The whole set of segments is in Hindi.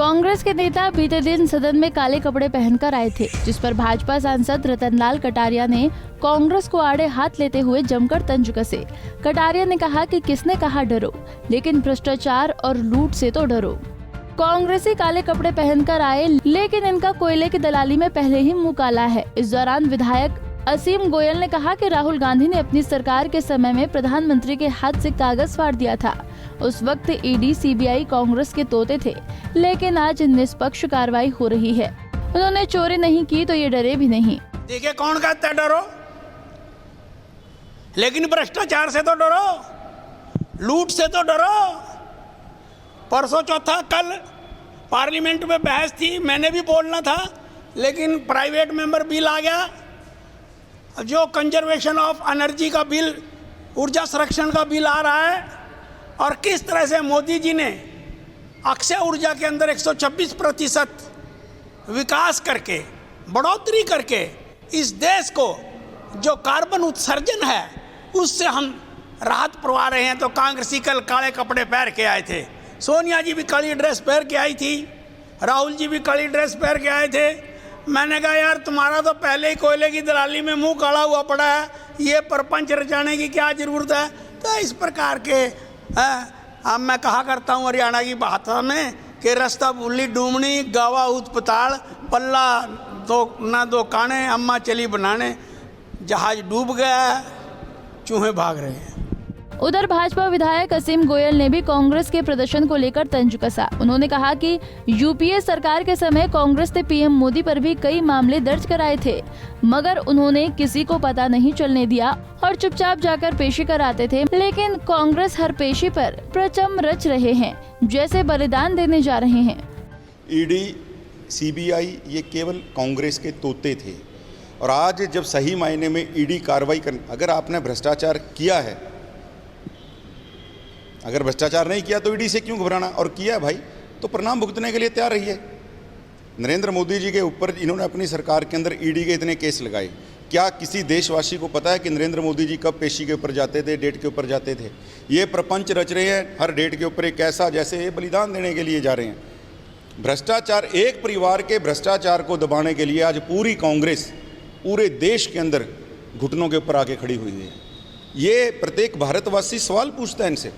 कांग्रेस के नेता बीते दिन सदन में काले कपड़े पहनकर आए थे, जिस पर भाजपा सांसद रतनलाल कटारिया ने कांग्रेस को आड़े हाथ लेते हुए जमकर तंज कसे। कटारिया ने कहा कि किसने कहा डरो, लेकिन भ्रष्टाचार और लूट से तो डरो। कांग्रेसी काले कपड़े पहनकर आए, लेकिन इनका कोयले की दलाली में पहले ही मुंह काला है। इस दौरान विधायक असीम गोयल ने कहा कि राहुल गांधी ने अपनी सरकार के समय में प्रधानमंत्री के हाथ से कागज फाड़ दिया था। उस वक्त ईडी, सीबीआई कांग्रेस के तोते थे, लेकिन आज निष्पक्ष कार्रवाई हो रही है। उन्होंने चोरी नहीं की तो ये डरे भी नहीं। देखिए, कौन कहता है डरो, लेकिन भ्रष्टाचार से तो डरो, लूट से तो डरो। परसों चौथा कल पार्लियामेंट में बहस थी, मैंने भी बोलना था, लेकिन प्राइवेट मेंबर बिल आ गया, जो कंजर्वेशन ऑफ एनर्जी का बिल, ऊर्जा संरक्षण का बिल आ रहा है, और किस तरह से मोदी जी ने अक्षय ऊर्जा के अंदर 126% विकास करके, बढ़ोतरी करके इस देश को जो कार्बन उत्सर्जन है उससे हम राहत पवा रहे हैं। तो कांग्रेसी कल काले कपड़े पहन के आए थे, सोनिया जी भी काली ड्रेस पहन के आई थी, राहुल जी भी काली ड्रेस पहन के आए थे। मैंने कहा यार, तुम्हारा तो पहले ही कोयले की दलाली में मुंह काला हुआ पड़ा है, ये परपंच रचाने की क्या जरूरत है। तो इस प्रकार के अब मैं कहा करता हूँ हरियाणा की भाषा में कि रास्ता भूली डूमनी, गावा उत्पताल, पल्ला दो ना दो काने, अम्मा चली बनाने, जहाज डूब गया, चूहे भाग रहे हैं। उधर भाजपा विधायक असीम गोयल ने भी कांग्रेस के प्रदर्शन को लेकर तंज कसा। उन्होंने कहा कि यूपीए सरकार के समय कांग्रेस ने पीएम मोदी पर भी कई मामले दर्ज कराए थे, मगर उन्होंने किसी को पता नहीं चलने दिया और चुपचाप जाकर पेशी कराते थे। लेकिन कांग्रेस हर पेशी पर प्रचम रच रहे हैं, जैसे बलिदान देने जा रहे हैं। ईडी, सीबीआई ये केवल कांग्रेस के तोते थे, और आज जब सही मायने में ईडी कार्रवाई कर, अगर आपने भ्रष्टाचार किया है, अगर भ्रष्टाचार नहीं किया तो ईडी से क्यों घबराना, और किया है भाई तो परिणाम भुगतने के लिए तैयार रहिए। नरेंद्र मोदी जी के ऊपर इन्होंने अपनी सरकार के अंदर ईडी के इतने केस लगाए, क्या किसी देशवासी को पता है कि नरेंद्र मोदी जी कब पेशी के ऊपर जाते थे, डेट के ऊपर जाते थे? ये प्रपंच रच रहे हैं हर डेट के ऊपर, एक ऐसा जैसे ये बलिदान देने के लिए जा रहे हैं। भ्रष्टाचार, एक परिवार के भ्रष्टाचार को दबाने के लिए आज पूरी कांग्रेस पूरे देश के अंदर घुटनों के ऊपर आके खड़ी हुई है। ये प्रत्येक भारतवासी सवाल पूछता है इनसे,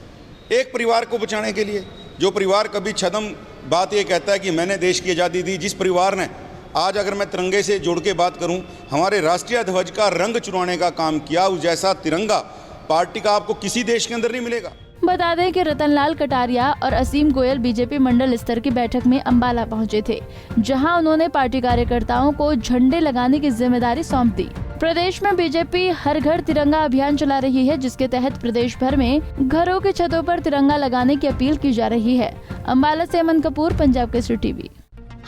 एक परिवार को बचाने के लिए। जो परिवार कभी छदम बात ये कहता है कि मैंने देश की आज़ादी दी, जिस परिवार ने आज, अगर मैं तिरंगे से जोड़ के बात करूं, हमारे राष्ट्रीय ध्वज का रंग चुराने का काम किया, उस जैसा तिरंगा पार्टी का आपको किसी देश के अंदर नहीं मिलेगा। बता दें कि रतनलाल कटारिया और असीम गोयल बीजेपी मंडल स्तर की बैठक में अंबाला पहुंचे थे, जहां उन्होंने पार्टी कार्यकर्ताओं को झंडे लगाने की जिम्मेदारी सौंप दी। प्रदेश में बीजेपी हर घर तिरंगा अभियान चला रही है, जिसके तहत प्रदेश भर में घरों की छतों पर तिरंगा लगाने की अपील की जा रही है। अंबाला से अमन कपूर, पंजाब केसरी टीवी।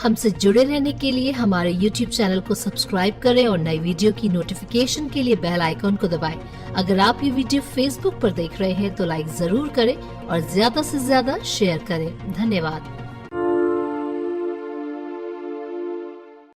हमसे जुड़े रहने के लिए हमारे YouTube चैनल को सब्सक्राइब करें और नई वीडियो की नोटिफिकेशन के लिए बेल आइकॉन को दबाएं। अगर आप ये वीडियो Facebook पर देख रहे हैं तो लाइक जरूर करें और ज्यादा से ज्यादा शेयर करें। धन्यवाद।